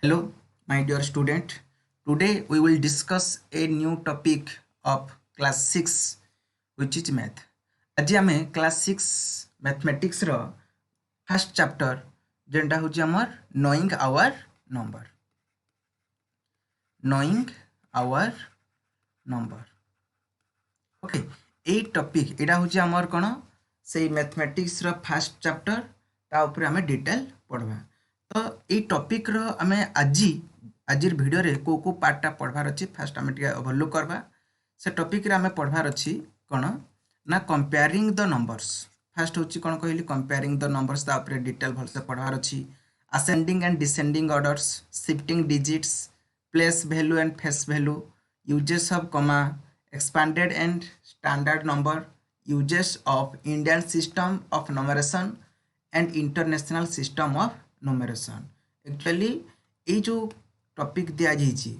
Hello, my dear student. Today we will discuss a new topic of class 6 which is math. आज आम class 6 mathematics रो first chapter जेनटा हूँ आमर knowing our number okay a topic एटा हूँ आमर कौन से मैथमेटिक्स रो फर्स्ट चैप्टर ता ऊपर आम डिटेल पढ़वा तो ये टॉपिक रो आम आज वीडियो रे को पार्टा पढ़वार अच्छी फास्ट आम ओभरलुक करवा से टॉपिक रे आम पढ़वार अच्छी कौन ना कंपेयरिंग द नंबर्स फास्ट हूँ कौन कहली कंपेयरिंग द नंबर्स तापर डिटेल भलसे पढ़वार अच्छी ascending and descending orders shifting digits place value and face value uses of comma expanded and standard number uses of Indian system of numeration and international system of numeration actually ये जो topic दिया जाइए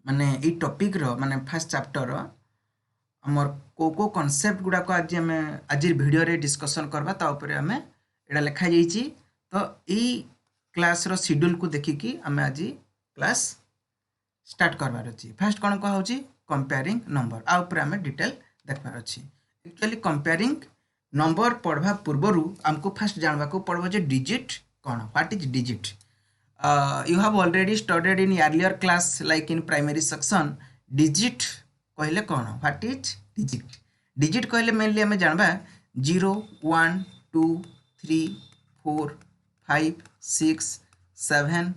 माने ये topic रो माने first chapter रो हमर को concept गुडा को आज वीडियो रे डिस्कशन करबा ता ऊपर हमें एडा लिखा जाइए तो ई क्लास रो शेड्यूल को देखिकी हमें आज क्लास स्टार्ट करबार अछि फर्स्ट कोन को होची कंपेयरिंग नंबर आ ऊपर हमें डिटेल देखबार अछि एक्चुअली कंपेयरिंग नंबर पढ़वा पूर्वरु हमको फर्स्ट जानबा को पड़बो जे डिजिट कोन what is digit you have already studied in earlier class like in primary section digit कहले कोन व्हाट इज डिजिट डिजिट कहले मेनली हमें जानबा 0 1 2 3 4 5 6 7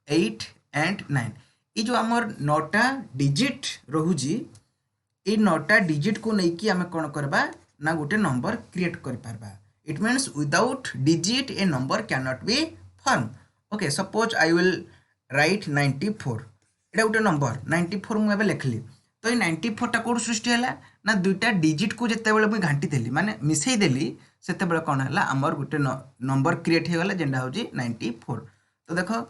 8 एंड 9 ये जो आमर 9टा डिजिट रोहुजी ये 9टा डिजिट को लेकिन आम कौन करबा ना गोटे नंबर क्रिएट कर पारबा it means without digit a number can not be form okay suppose I will write 94 एटा गोटे नंबर 94 मुझे लिखली तो ये 94 टा कौन सृष्टि है ना दुईटा डिजिट को जिते मुझे घाटी देली माने मिसई देली सेते बेले कौन है आमर गोटे नंबर क्रिएट हो गला जेंडा होजी 94 तो देखो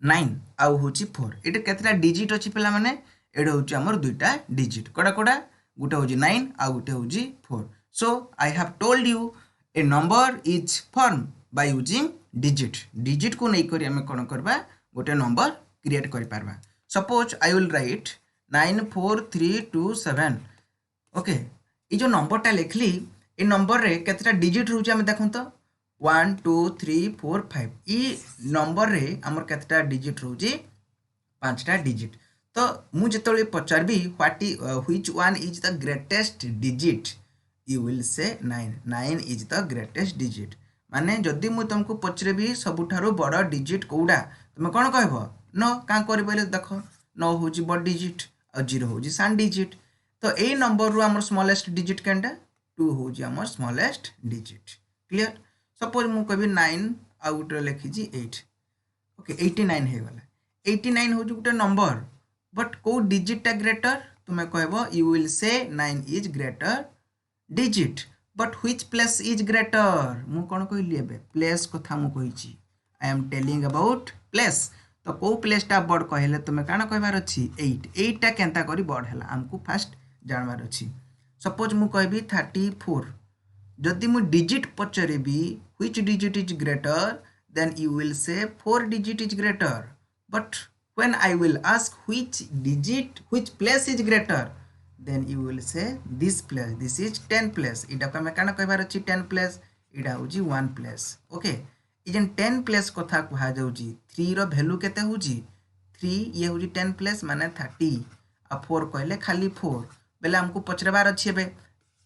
9 आउ हूँ 4 ये केतटा डिजिट अच्छी पे मैंने ये हूँ आमर दुईटा डिजिट कड़ा कड़ा गोटे हूँ 9 आउ गोटे हूँ 4 so I have told you a number is form by using digit digit को लेकर आम कौन करवा गोटे नंबर क्रिएट कर पारबा suppose I will write 94327 okay ये जो नंबरटा लिखली ये नंबर रे केतटा डिजिट रोचे आम देखो तो 1 2 3 4 5 ई नंबर रे हमर केतटा डिजिट रोजे 5टा डिजिट तो मु जेतले पचारबी which one is the greatest digit you will say 9 is the greatest digit माने जदि मु तुमको पचरेबी सबुठारो बड़ डिजिट कोडा तुम कोन कहबो नो का करबे देख 9 होजी बड़ डिजिट और 0 होजी सान डिजिट तो ए नंबर रो हमर स्मॉलेस्ट डिजिट केंडा 2 होजी हमर स्मॉलेस्ट डिजिट क्लियर सपोज मु कभी 9 आ गोटे लिखी 8 ओके 89 हो गला 89 हूँ गोटे नंबर बट को डिजिटा ग्रेटर तुम्हें कहब you will say 9 is greater digit but which place is greater मु कौन कहली प्लेस कथा मु कही I am telling about place तो कौ प्लेसटा बड़ कहले तुम्हें काण कहबार अच्छी 8टा केनता करी बड़ है आमको फास्ट जानबार अच्छी सपोज मु कहबी 34 जदि मु digit पचरेबी which digit is greater then you will say 4 digit is greater but when I will ask which digit which place is greater then you will say this place this is 10 place इटा को हमें काना कहबार अछि 10 place इटा होजी 1 place okay इजन 10 place कथा कहा जाउजी 3 रो value केते होजी 3 ये होजी 10 place माने 30 आ 4 कहले खाली 4 बेले हमको पचरबार अछि बे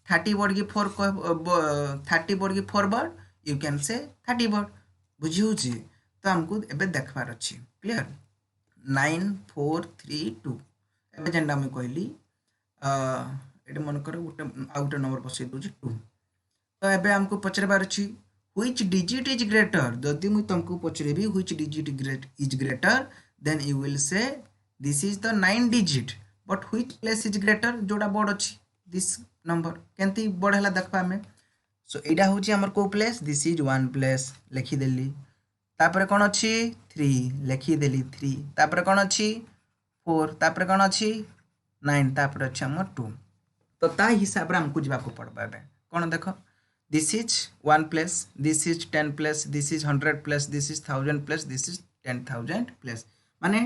30 वर्ड की 4 30 वर्ड की 4 word you can say 30 word बुझी तो हमको एबे देखबार अच्छी क्लियर 9432 एबे जेंडा मैं कहली एटे मन कर गोटे आउट नंबर बसई दूची 2 तो एबे हमको पचरबार अच्छी व्हिच डिजिट इज ग्रेटर जदि मु तुमको पचरेबी which digit is greater then you will say this is the 9 digit but which place is greater जोड़ा बड़ अच्छी दिस नंबर केंती बड़ हला देखबा हमें सो एटा होची हमर को प्लेस दिस इज 1 प्लेस लिखी देली तापर कोन अछि 3 लिखी देली 3 तापर कोन अछि 4 तापर कोन अछि 9 तापर अछि हमर 2 तो ता हिसाब रे हमको जिबा को पड़बा बे कोन देखो this is 1 place this is 10 place this is 100 place this is 1000 place this is 10,000 plus माने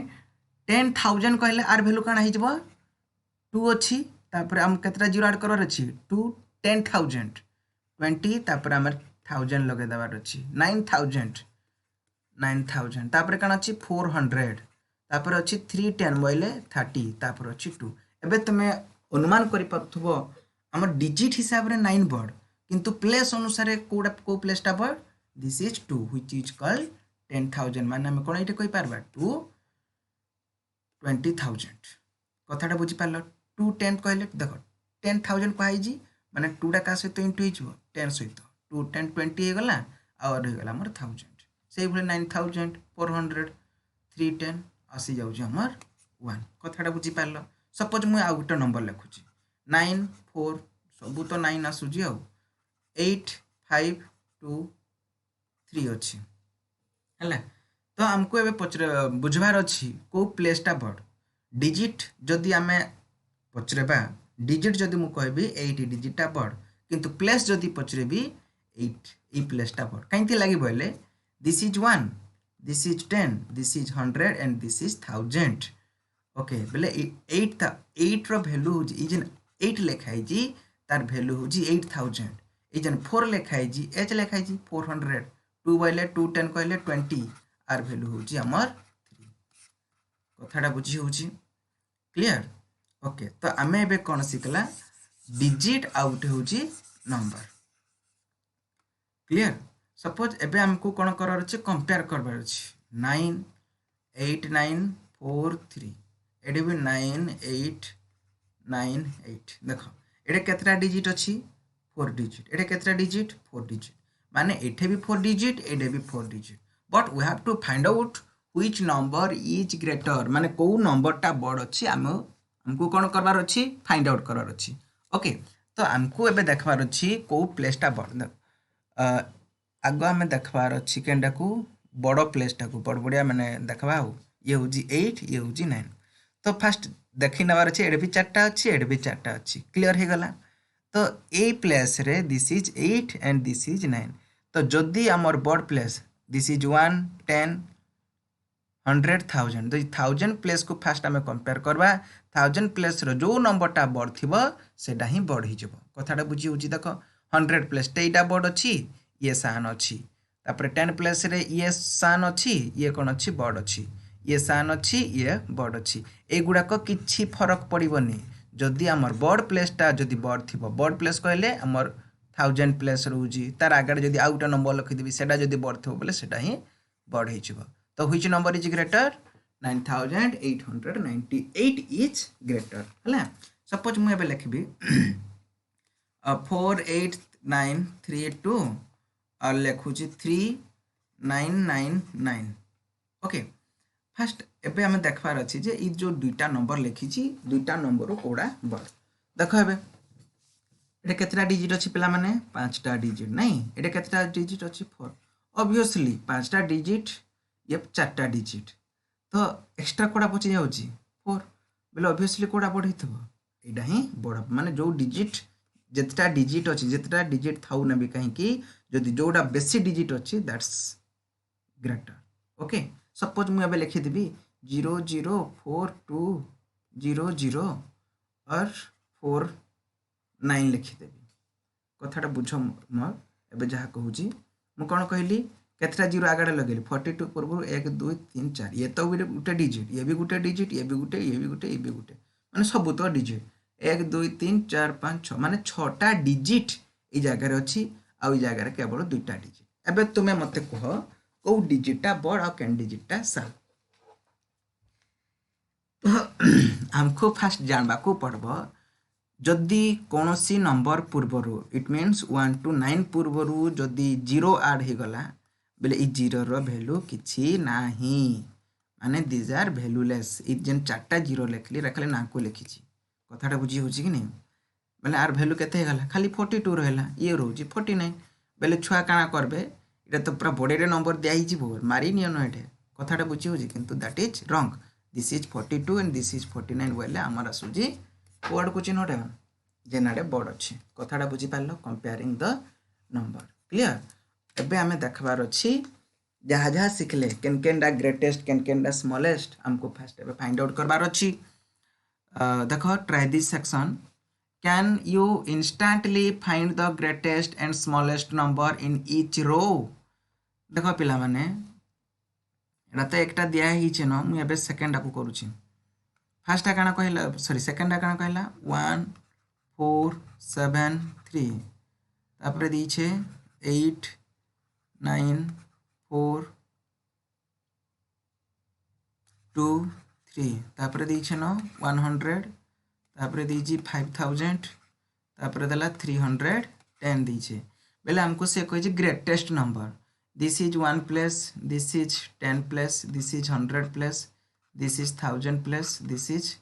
10,000 कहले आर वैल्यू काना हो जबो 2 अछि तापर हम केतरा जीरो ऐड करबार अछि 2 10,000 20 तापर हमर 1000 लगे देबार अछि 9,000 तापर काना अछि 400 तापर अछि 310 बोइले 30 तापर अछि 2 एबे तमे अनुमान करि पाथबो हमर डिजिट हिसाब रे 9 बड किंतु प्लेस अनुसार कोडा को प्लेसटा बड this is 2 which is called 10,000 माने हम कोन एटे कहि पारबा 2 20,000 कथाटा बुझी पारलो 2 10 कहले देखो 10,000 कहै जी माने 2 टा का सहित इंटू हो जिवो 10 सहित 2 10 20 हे गला और हे गला हमर 1000 सेही भले 9,400 310 आसी जाउ हमर 1 कथाटा बुझी पारलो सपोज मु आ गुटे नंबर लिखुची 9 4 सबु तो 9 आसुजी आ 8 5 2 3 अछि हला तो हमको एबे पचरे बुझबार अछि को प्लेसटा बड डिजिट जदि आमे पचरेबा डिजिट जदि मु कहबी 8 डिजिटटा बड किंतु प्लेस जदि पचरेबी 8 ई प्लेसटा बड काइंति लागि बोले this is 1 this is 10 this is 100 and this is 1000 okay बोले 8 रो वैल्यू हो जी जन 8 लिखाई जी तार वैल्यू हो जी 8,000 ई जन 4 लिखाई जी एच लिखाई जी 400 2 बोले 2 10 कहले 20 आर वैल्यू हो जी हमर 3 कथाटा बुझी हो जी क्लियर ओके तो आमे एबे कोन सिखला डिजिट आउट हो जी नंबर क्लियर सपोज एबे हमको कोन करार अछि कंपेयर करबार अछि 9 8 9 4 3 एडे भी 9 8 9 8 देखो एडे केतरा डिजिट अछि 4 डिजिट एडे केतरा डिजिट 4 डिजिट माने एठे भी 4 डिजिट एडे भी 4 digit but we have to find out which number is greater माने को नंबर टा बड़ अछि हमको कोन करबार अछि फाइंड आउट करबार अछि ओके तो हमको एबे देखबार अछि को प्लेस टा बड़ आगो हमें देखबार अछि केंडा को बड़ प्लेस टा को बड़ बढ़िया माने देखबा हो ये हो जी 8 ये हो जी 9 तो फास्ट देखि नबार अछि एडे भी चारटा अछि एडे भी चारटा अछि क्लियर हे गला तो ए प्लेस रे this is 8 and this is 9 तो जदि हमर बड़ प्लेस दिस इज 1 10 100,000 तो 1000 प्लेस को फास्ट आमे कंपेयर करबा 1000 प्लेस रो जो नंबर टा बड़ थिबो सेटा ही बड़ ही जबो कथाटा बुझी होची देखो 100 प्लेस तेईटा बड़ अछि ये सान अछि तापर 10 प्लेस रे ये सान अछि ये कोन अछि बड़ अछि ये सान अछि ये बड़ अछि ए गुडा को किछि फरक पड़िबोनी जदि हमर बड़ प्लेस टा जदि बड़ थिबो बड़ प्लेस कहले हमर 1000 प्लेस रहउजी तार आगर जदि आउटा नंबर लिखि देबी सेटा जदि बड़ थिबो बोले सेटा ही बड़ ही जबो तो which number is greater 9,898 is greater हला सपोज मु एबे लिखबी 48932 और लिखुची 3999 ओके फास्ट एबे हमें देखबार अछि जे ई जो दुईटा नंबर लिखिची दुईटा नंबर कोडा बड़ देखो एबे एटा केतरा डिजिट अछि पिला माने पांचटा डिजिट नहीं एटा केतरा डिजिट अछि 4 ऑब्वियसली पांचटा डिजिट ये चारटा डिजिट तो एक्स्ट्रा कोडा पची जाउची 4 बेले ऑब्वियसली कोडा बढ़ी थबो एडा ही बड़ माने जो डिजिट जेतटा डिजिट अछि जेतटा डिजिट थाउ ना भी कहीं कि जदि जोडा बेसी डिजिट अछि दैट्स ग्रेटर ओके सपोज मु एबे लिखि देबी 004200 और 49 लिखि देबी कथाटा बुझो मोर एबे जहा कहूची मु कोन कहली केतरा जीरो आगडा लगेली 42 पूर्व 1 2 3 4 ये तो गुटे डिजिट ये भी गुटे डिजिट ये भी गुटे ये भी गुटे ये भी गुटे माने सब तो डिजिट 1 2 3 4 5 6 माने 6टा डिजिट ई जगह रे अछि आ ई जगह रे केवल दुईटा डिजिट एबे तुमे मते कह को डिजिटटा बड़ आ कैन डिजिटटा साल हमको फास्ट जानबा को पड़बो जदि कोनोसी नंबर पूर्वरु इट मीन्स 1 to 9 पूर्वरु जदि 0 ऐड हे गला बेले ई 0 रो वैल्यू किछि नाही माने दिस आर वैल्यूलेस ई जेन चारटा 0 लिखली रखले ना को लिखिछि कथाटा बुझी होछि कि नहीं बेले आर वैल्यू केते हे गला खाली 42 रहला ये रहउछि 49 बेले छुआ काना करबे इटा तो पूरा बड़े नंबर दिया ही जिवो मारी नियो न एठे कथाटा बुझी होछि किंतु that is wrong this is 42 and this is 49 बोले हमर आसुजी कोड को चिन्हटा जेनाडे बड़ अछि कथाटा बुझी पारलो कंपेयरिंग द नंबर क्लियर एबे हमें देखबार अछि जहाँ जहाँ शिखले केनकेनडा ग्रेटेस्ट केनकेनडा स्मॉलेस्ट हमको फास्ट फाइंड आउट करबार अच्छी। देखो try this section. Can you instantly find the greatest and smallest number in each row. देख पिला माने एटा तो एकटा दिया ही न मुझे सेकेंडा को करुँची। फार्स्टा काना कहला सॉरी सेकेंडा काना कहला 1 4 7 3 तापर दीछे 8 9 4 2 3 तापर दीछे न 100 तापर दीजी 5000 तापर देला 310 दीछे बेले हमको से कही greatest number this is 1 plus this is 10 plus this is 100 plus this is 1000 plus this is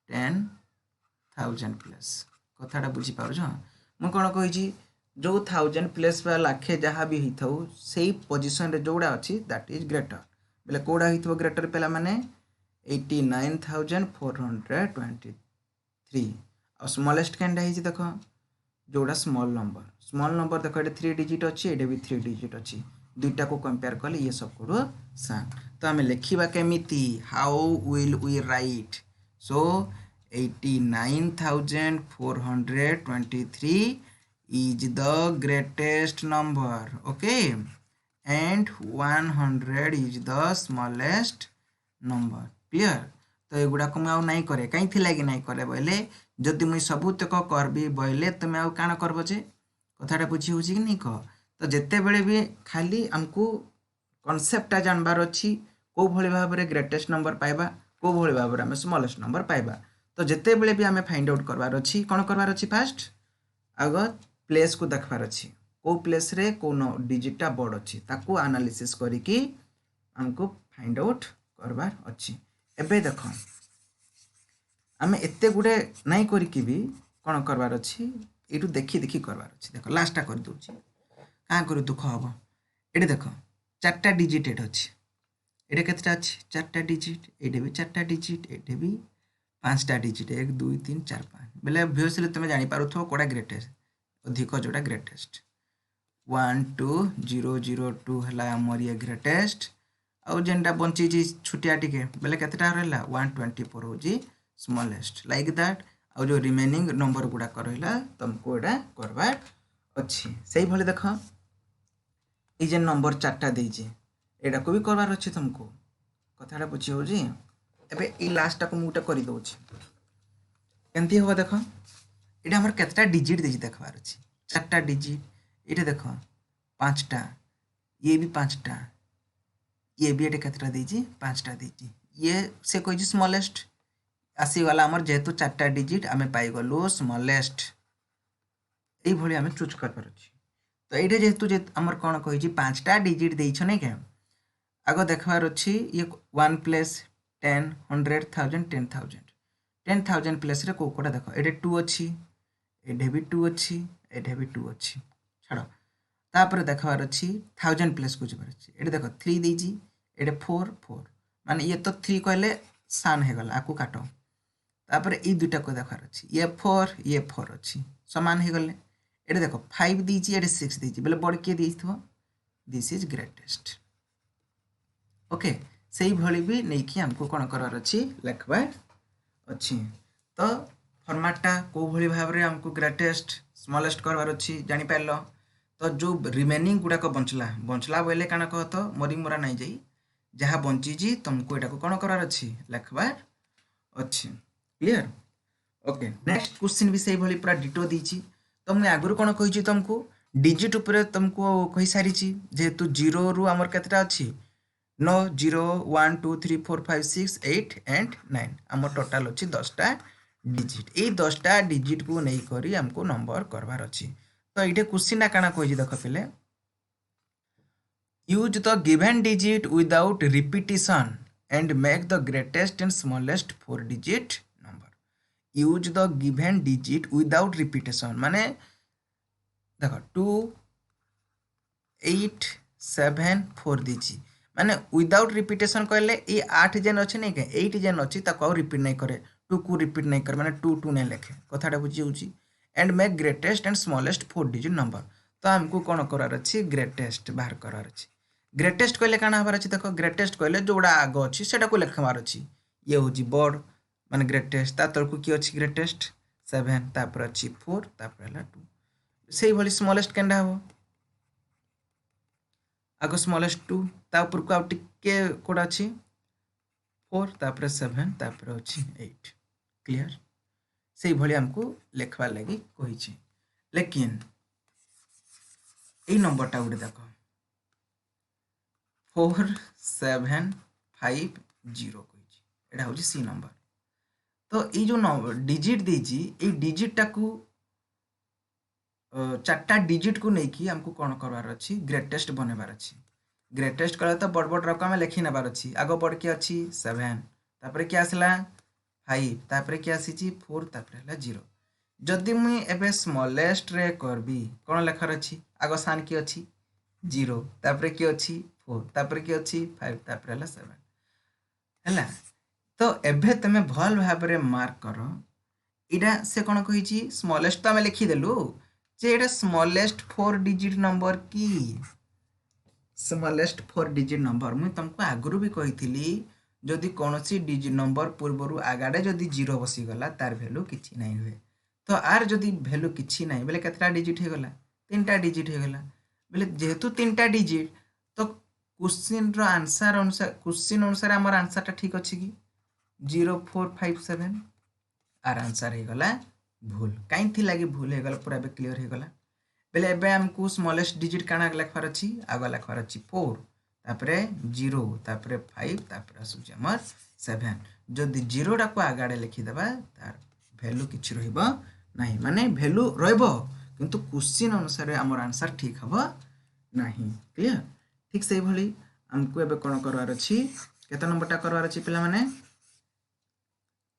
10,000 plus कथाटा बुझीपार मुझे कौन कही जो 1000 प्लस बा लाखे जहाँ भी होता से पोजिशन जोड़ा अच्छी दैट इज ग्रेटर बोले कौड़ा हो ग्रेटर पे मैंने 89,423 और स्मॉलेस्ट कैंडा है देख जोड़ा स्मॉल नंबर देख ये 3 डिजिट अच्छी ये भी 3 डिजिट अच्छी दुईटा को कंपेयर कले ये सब करो सान तो आम लिखा केमिति how will we write so 89,423 is the greatest number okay and 100 is the smallest number clear। तो ये गुड़ा को मैं आउ नहीं करे कहीं लगी नहीं करे बोले जदि मुई सबूतक करबी बोले तुम आउ काण करब जे कथाटा बुझी हो कि नहीं कह तो जिते बड़े भी खाली हमको कॉन्सेप्टटा जानबार अच्छी को भली भाव में ग्रेटेस्ट नंबर पाइबा को भली भाव में स्मॉलेस्ट नंबर पाइबा तो जिते बड़े भी आम फाइंड आउट करबार अच्छी कौन करबार अच्छी फास्ट आग प्लेस को देखबार अच्छी को प्लेस रे को डिजिटा बड़ अच्छी ताकू एनालिसिस करिकी हमको फाइंड आउट करबार अच्छी। एबे देख आम एते गुड़े नहीं करिकी भी कौन करबार अच्छी ये देखी देखी करबार अच्छी देख लास्टा कर दूची क्या कर दुख हम ये देख 4टा डिजिट ये अच्छी ये केतटा अच्छी 4टा डिजिट ये भी 4टा डिजिट ये भी 5टा डिजिट 1 2 3 4 5 बेले ऑब्वियसली तुम जापर कौटा ग्रेटेस्ट अधिक जोड़ा ग्रेटेस्ट 1 2 0 0 2 है आमर ये ग्रेटेस्ट आउ जेनटा बंची छुटिया टिके बेले केतटा रहा 124 हूँ स्मॉलेस्ट लाइक दैट आउ जो रिमेनिंग नंबर गुड़ाक रहा तुमको यहाँ करवार अच्छी से भाई देख ये जे नंबर 4टा देजी एटा को भी करवार अच्छी तुमको कथाटा बुझी हो ये लास्टा को मुझे करदे केमती हम देख ये आम केतटा डिजिट देजी देखबार अच्छी 4टा डिजिट ये देख 5टा ये भी 5टा ये भी ये केतटा देजी 5टा देजी ये से कही स्मॉलेस्ट आसीगला आमर जेहेतु 4टा डिजिट आम पाइगलु स्मॉलेस्ट ये आम चूज कर तो ये जेहेतु आमर कौन कही 5टा डिजिट देछ नहीं क्या आग देखबार अच्छी ये 1 प्लस 10 100 1000 10,000 10,000 प्लस रे कोड़ा देख ये 2 अच्छी ये भी 2 अच्छी ये भी 2 अच्छी छाड़ तापर देखबार अच्छी 1000 प्लस को जबार अच्छी ये देख 3 देजी ये 4 4 माने ये तो 3 कहले सान हो गला आपको काट तापर ये दुटा को देखार अच्छी ये 4 अच्छी समान हो गले ये देख 5 दीची ये 6 दीची बोले बड़ किए दी दिस इज ग्रेटेस्ट ओके से भली भी नहीं कि हमको कौन करार अच्छी लिखबार अच्छी। तो फॉर्मेटटा को भली भाव में हमको ग्रेटेस्ट स्मॉलेस्ट करवार अच्छी जानी पार तो जो रिमेनिंग गुड़ाक बंचला बोले काना कह तो मरी मरा नहीं जाई जहाँ बंची तुमको यहाँ कौन करार अच्छी लिखबार अच्छी क्लियर ओके। नेक्स्ट क्वेश्चन भी से भाई पूरा डिटो दीची तो मुझे आगुरी कौन कही तुमको डिजिट उपर तुमको कही सारी जेहेतु 0 रु आमर केतटा अच्छी 9 0 1 2 3 4 5 6 8 एंड 9 आम टोटाल अच्छी 10टा डिजिट ये 10टा डिजिट को नहीं करी हमको नंबर करवार अच्छी। तो ये क्वेश्चन काना कही देख पे use the given digit without repetition and make the greatest and smallest 4 digit number. Use the given digit without repetition माने देख 2 8 7 4 दीची माने विदाउट रिपिटेशन कहले ये 8 जेन अच्छे नहीं क्या 8 जेन अच्छी ताको रिपीट नहीं करे 2 को रिपीट नहीं करे माने 2 2 नहीं लिखे कथाटा बुझी होची and make greatest and smallest 4 digit number. तो हमको कौन करार अच्छी ग्रेटेस्ट बाहर करार अच्छी ग्रेटेस्ट कहले काना हबार अछि देखो ग्रेटेस्ट कहले जोड़ा आग अछि सेटा को लिखबार अछि ये होची बड़ माने ग्रेटेस्ट ता तळकु की अछि ग्रेटेस्ट 7 तापर अछि 4 तापर हला 2 सेही भली स्मॉलेस्ट केंडा हबो आगो स्मॉलेस्ट 2 ता ऊपर को आ टिके कोडा अछि 4 तापर 7 तापर अछि 8 क्लियर सेही भली हमको लिखबा लागि कहि छी लेकिन ए नंबरटा उडे देखो 4750 कहि एटा होची सी नंबर तो ये जो डिजिट दीजी ये डिजिट टाकू चार्टा डिजिट को लेकिन हमको कौन करवार अच्छी ग्रेटेस्ट बनवार अच्छी ग्रेटेस्ट कले तो बड़ बड़ रकम लिखि नेबार अच्छी आग बड़ किए अच्छी 7 तापर किए आसला 5 तापर किए आसी 4 तापर हला 0 जदि मुई एबे स्मॉलेस्ट रे करबी कौन लेखार अच्छी आग सान की अच्छी 0 तापर की अच्छी 4 तापर की अच्छी 5 तापर हला 7 हैला तो एबे तमे भल भाबरे मार्क करो इडा से कौन कही स्मॉलेस्ट तो आम लिखिदेलु जे एटा स्मॉलेस्ट 4 डिजिट नंबर की स्मॉलेस्ट 4 डिजिट नंबर मुई तुमको आगु भी कही जदि कौन सी डिजिट नंबर पूर्वर आगाड़े जदि 0 बसी गला तार वैल्यू किछि नहीं हुए तो आर जदि वैल्यू किछि नहीं बेले केतरा डिजिट हो गला 3टा डिजिट हो गला बेले जेहेतु 3टा डिजिट तो क्वेश्चन रो आंसर अनुसार क्वेश्चन अनुसार हमर आंसर टा ठीक अछि की 0457 आर आंसर हो गला भूल कहीं लगी भूल हो गला पूरा क्लीयर हो गला बेले एबे हमको स्मॉलेस्ट डिजिट काना लिखबार अछि आगे लिखबार अछि 4 तापरे 0 तापरे 5 तापरे आसुछि हमर 7 जदि 0 टा को आगाडे लिखि देबा तार वैल्यू किछि रहइबो नाही माने वैल्यू रहइबो किंतु क्वेश्चन अनुसार हमर आंसर ठीक हबो नाही क्लियर ठीक से भली हमको एबे कोन करवार अछि केते नंबरटा करवार अछि पिला माने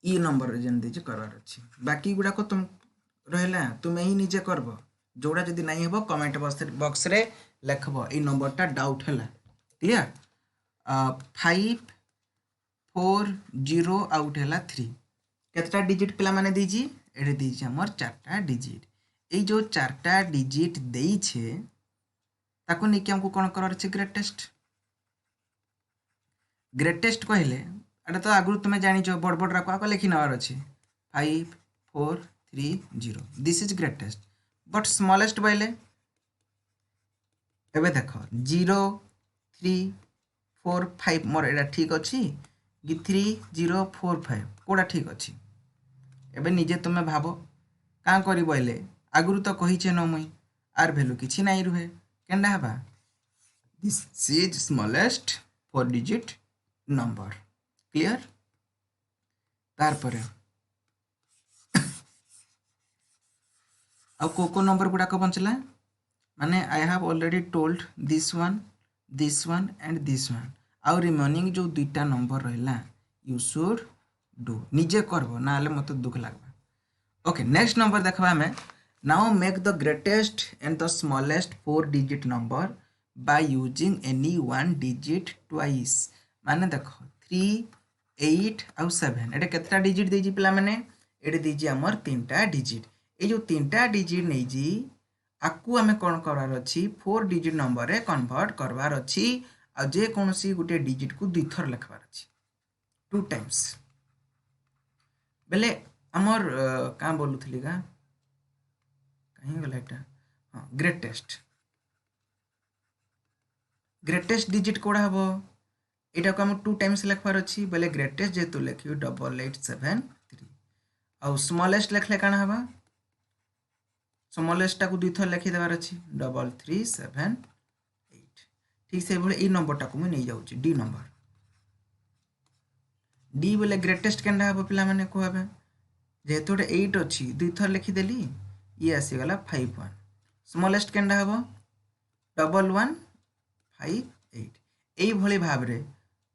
ई नंबर जेन दीजिए करवार अछि बाकी गुडा को तुम रहला तुमे ही निजे करबो जोड़ा जदि नहीं हो कमेंट बॉक्स रे लिखबो ई नंबरटा डाउट हैला क्लियर 540 आउट हैला 3 केतटा डिजिट पिला माने दीजी एडे दीजी हमर चारटा डिजिट ए जो चारटा डिजिट देई छे ताको नै कि हमको कोन करर छै ग्रेटेस्ट कहले एटा तो आगु तुमे जानि जो बड़ बड़ राको आको लिखि नवार अछि 5430 this is greatest but smallest बोले एबे देख 0 3 4 5 मोर एटा ठीक अच्छी कि 3 0 4 5 कोड़ा ठीक अच्छी एबे निजे तुम्हें भाव क्या करी बोले आगु तो कही न मुई आर वैल्यू किछि नहीं रुहे केंडा हबा this is smallest 4 digit number clear तार परे आ को नंबर गुड़ाक बचला माने I have already told this one and this one आउ रिमेनिंग जो दुईटा नंबर रहा यू शुड डू निजे करबो ना मत दुख लगवा ओके नेक्स्ट नंबर देखबा हमें now make the greatest and the smallest 4 digit number by using any one digit twice माने देखो 3 8 आउ 7 एटा केतटा डिजिट देजी पिला माने एटे देजी हमर 3टा डिजिट ए जो 3टा डिजिट नै जी आकु हमें कौन करार अच्छी 4 डिजिट नंबर रे कन्वर्ट करवार अच्छी आ जे कोनसी गुटे डिजिट को दुई थर लिखबार अच्छी 2 टाइम्स बेले हमर का बोलुथली गा कहीं गला एटा हां ग्रेटेस्ट डिजिट कोडा हबो एटा को हम 2 टाइम्स लिखबार अच्छी बेले ग्रेटेस्ट जेतु लिखियो 8873 आ स्मॉलेस्ट लिखले काना हबा स्मॉलेस्ट को दुई थर लिखि देवार अच्छी 3378 ठीक से भाई नंबरटा को नहीं जाऊँ डी नंबर डी बोले ग्रेटेस्ट केंडा हम पिला माने कहबे जेहेतु 8 अच्छी दुई थर लिखिदेली ये आसीगला 51 स्मॉलेस्ट केंडा हम 1158 यही भाव रे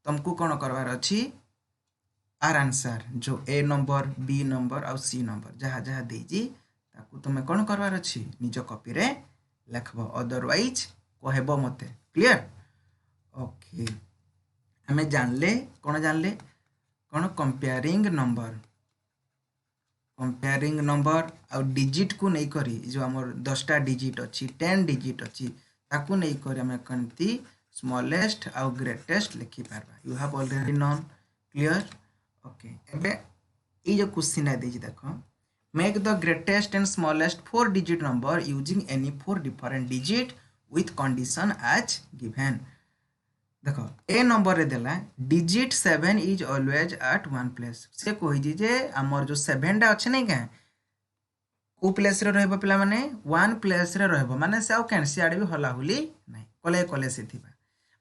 तुमको कौन करवार अच्छी आर आंसर जो ए नंबर बी नंबर आउ सी नंबर जहाँ जहाँ देजी ताकू तुम्हें कौन करवार अच्छी निज कॉपी रे लिखब अदरवाइज कहब मते क्लियर ओके हमें जानले कौन कंपेयरिंग नंबर आउ डिजिट को नहीं करी जो हमर 10टा डिजिट अच्छी 10 डिजिट अच्छी ताकू नहीं करी हमें कनती स्मॉलेस्ट आउ ग्रेटेस्ट लिखि पारबा you have already known clear okay एबे ये जो क्वेश्चन है देजी देखो make the greatest and smallest 4 digit number using any 4 different digit with condition as given देखो ए नंबर रे देला digit 7 is always at one place से कहि जे हमर जो 7 टा अछि नै के को प्लेस रे रहबो पिला माने वन प्लेस रे रहबो माने से कैन सी आडे भी हला हुली नै कले कले से थिबा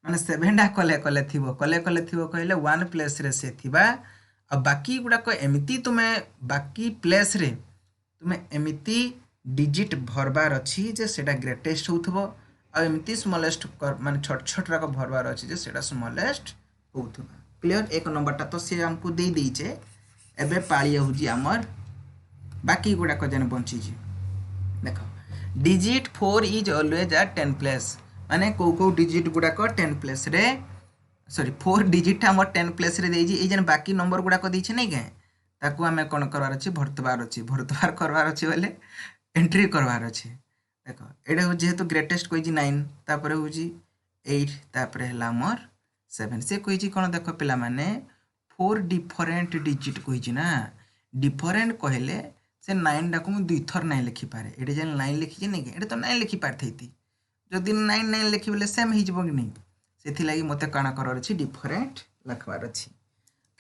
माने 7 टा कले कले थिबो कहले वन प्लेस रे से थिबा आ बाकी गुडा को एमिति तुमे बाकी प्लेस रे तुमे एमिति डिजिट भरबार अछि जे सेटा ग्रेटेस्ट होथबो आ एमिति स्मॉलेस्ट माने छोट छोट राक भरबार अछि जे सेटा स्मॉलेस्ट होथबा क्लियर एक नंबर टा तो से हमको दे दी छे एबे पाळी होजी हमर बाकी गुडा को जन बंची जी देखो digit 4 is always eight 10 place माने को डिजिट गुडा को 10 प्लेस रे सॉरी 4 डिजिट हमर 10 प्लेस रे देजी ए जन बाकी नंबर गुडा को दी छे नै के ताकू हमें कोन करवार अछि भरतबार करवार अछि वाले एंट्री करवार अछि देखो एडे हो जेहेतु ग्रेटेस्ट कोइ जी 9 तापर हो जी 8 तापर हला हमर 7 से कोइ जी कोन देखो पिला माने 4 डिफरेंट डिजिट कोइ जी ना डिफरेंट कहले से 9 डाकू मु दुई थर 9 लिखि पारे एडे जन 9 लिखि जे नै के एडे तो 9 लिखि पारथैती जदि 9 लिखि बेले सेम हि जबो कि नै सेथि लागि मते काना करर अछि डिफरेंट लिखवार अछि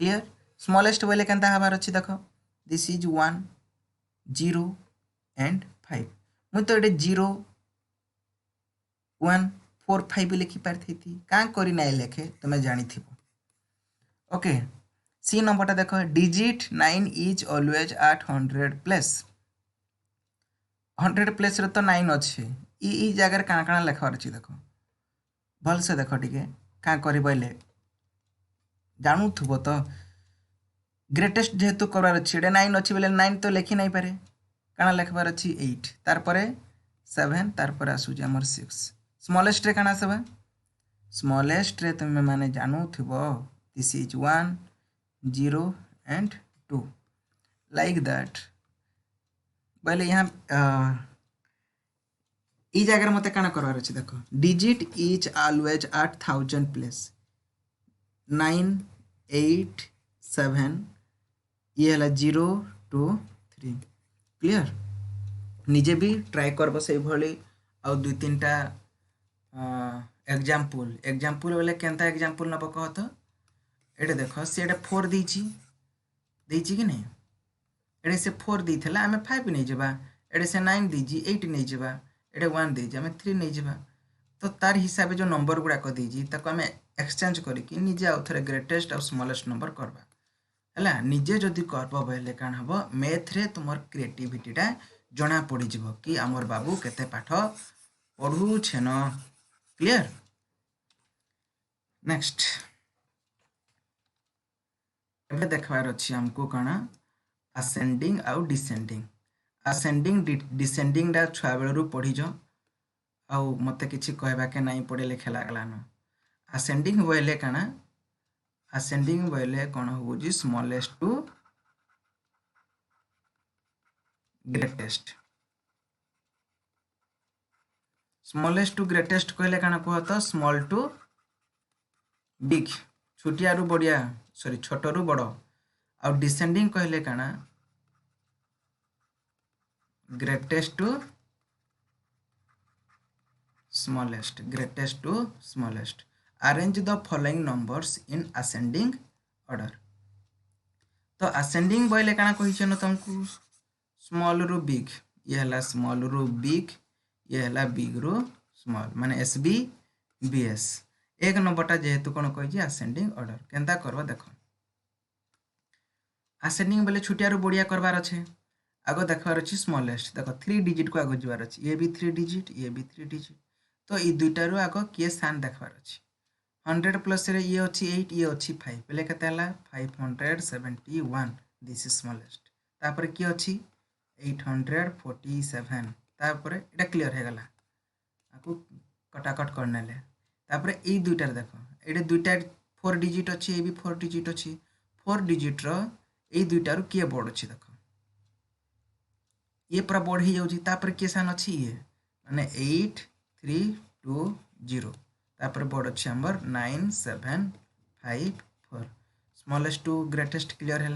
क्लियर स्मॉलेस्ट बोले केनता हबार अछि देखो दिस इज 1 0 एंड 5 मु तो एडे 0 1 4 5 लिखि पारथैती का करी नै लेखे तमे जानि थिबो ओके सी नंबर टा देखो digit 9 is always eight 100 place 100 place रे तो 9 अछि ई जगह काना काना लिखवार अछि देखो भल से देखो ठीक है का करी बोले जानू थबो तो ग्रेटेस्ट जेहेतु करवार अछि एडे 9 अछि बोले 9 तो लिखि नै पारे काना लिखवार अछि 8 तार परे 7 तार परे आसु जे हमर 6 स्मॉलेस्ट रे काना सब स्मॉलेस्ट रे तुम माने जानू थबो this is 1 0 and 2 like that बोले यहाँ ई जगह मते काना करवार अछि देखो digit is always eight 1000 place 9 8 7 ये हला 0 2 3 क्लियर निजे भी ट्राई करबो सही भली आ दु तीनटा एग्जांपल बोले केनता एग्जांपल नबो कहतो एडे देखो से एडे 4 दीची कि नहीं एडे से 4 दी थला हमें 5 नहीं जबा एडे से 9 दीजी 8 नहीं जबा एडे 1 दीजी हमें 3 नहीं जबा तो तार हिसाब जो नंबर गुडा को दीजी ताको हमें एक्सचेंज करी कि निजे आउथरे ग्रेटेस्ट और स्मॉलेस्ट नंबर करबा हला निजे जदी करबो बहले कान हबो मैथ रे तुमर क्रिएटिविटी टा जणा पड़ी जबो कि हमर बाबू केते पाठ पढू छेन क्लियर नेक्स्ट एबे देखबार अछि हमको काना असेंडिंग आउ डिसेंडिंग असेंडिंग डिसेंडिंग डा छुआ बेलरु पढ़ी जो आउ मते किछि कहबा के नाही पड़े लेखे लागलानो असेंडिंग बोले काना असेंडिंग बोले कोन हो जी स्मॉलेस्ट टू ग्रेटेस्ट कहले काना कहतो स्मॉल टू बिग छोटिया रु बढ़िया सॉरी छोट रु बड़ आ डिसेंडिंग कहले काना greatest to smallest arrange the following numbers in ascending order तो असेंडिंग बोले काना कहिछन तुमको स्मॉल रु बिग ये हला स्मॉल रु बिग ये हला बिग रु स्मॉल माने एसबी बीएस एक नंबरटा जेहेतु कोन कहि असेंडिंग ऑर्डर केनता करबा देखो असेंडिंग बोले छोटिया रु बढ़िया करबार अछि आगो देखबार अछि स्मॉलेस्ट देखो 3 डिजिट को आगो जबार अछि ये भी 3 डिजिट ये भी 3 डिजिट तो ई दुइटा रु आगो के स्थान देखबार अछि 100 प्लस रे ये अछि 8 ये अछि 5 पहले केते हला 571 दिस इज स्मॉलेस्ट तापर की अछि 847 तापर एटा क्लियर हे गला आकु कटाकट करनेले तापर ए दुइटा देखो एडे दुइटा 4 डिजिट अछि ए भी 4 डिजिट अछि 4 डिजिट रो ए दुइटा रु के बड़ अछि देखो ये पूरा बढ़ ही जाउची तापर के सान अछि ये माने 8320 तापर बड़ अच्छे आमर 9 7 5 4 स्मॉलेस्ट टू ग्रेटेस्ट क्लियर है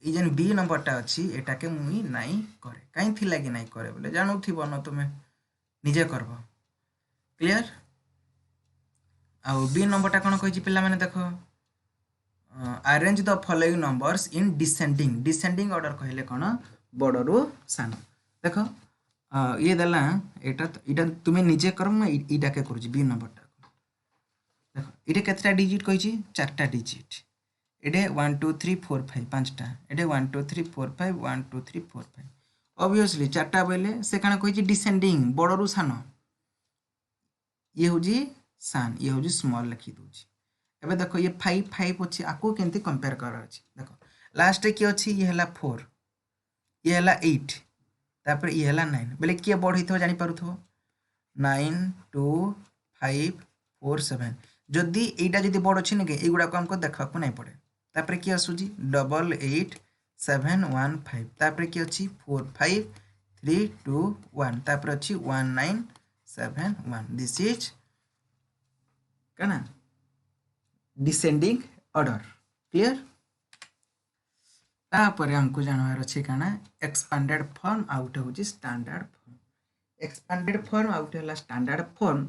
ये जेन बी नंबरटा अच्छी एटा के मुई नाई करे कहीं थी लगी नाई करे बोले जानू थी न तुम्हें निजे करब क्लियर आउ बी नंबरटा कौन कही पिला माने देखो arrange the following numbers in descending order कहले कौन बड़रू सान देख ये देला एटा तुम्हें निजे कर इटा के करूँ बी नंबरटा देख ये केतटा डिजिट कही 4टा डिजिट ये 1 2 3 4 5 5टा ये 1 2 3 4 5 1 2 3 4 5 ऑब्वियसली 4टा बोले से कण कही डिसेंडिंग बड़रू सान ये हूँ सान ये हूँ स्मॉल लिखी दूची एबे देखो ये 5 5 अच्छी आपको केमती कंपेयर कर अच्छी देखो लास्ट किए अच्छी ये है 4 ये है 8 तापर ये है 9 बोले किए बढ़ हो जानी पारुथो 9 2 5 4 7 जदि एटा जदि बड़ अच्छी नहीं ये गुड़ा को हमको देखा नहीं पड़े तापर किए आसूजी 8 8 7 1 5 तापर किए अच्छी 4 5 3 2 1 तापर अच्छी 1 9 7 1 दिस इज कना डिसेंडिंग ऑर्डर क्लियर तापर हमको जानवर अच्छे कना एक्सपांडेड फॉर्म आउट हो standard form expanded form out है स्टैंडर्ड फॉर्म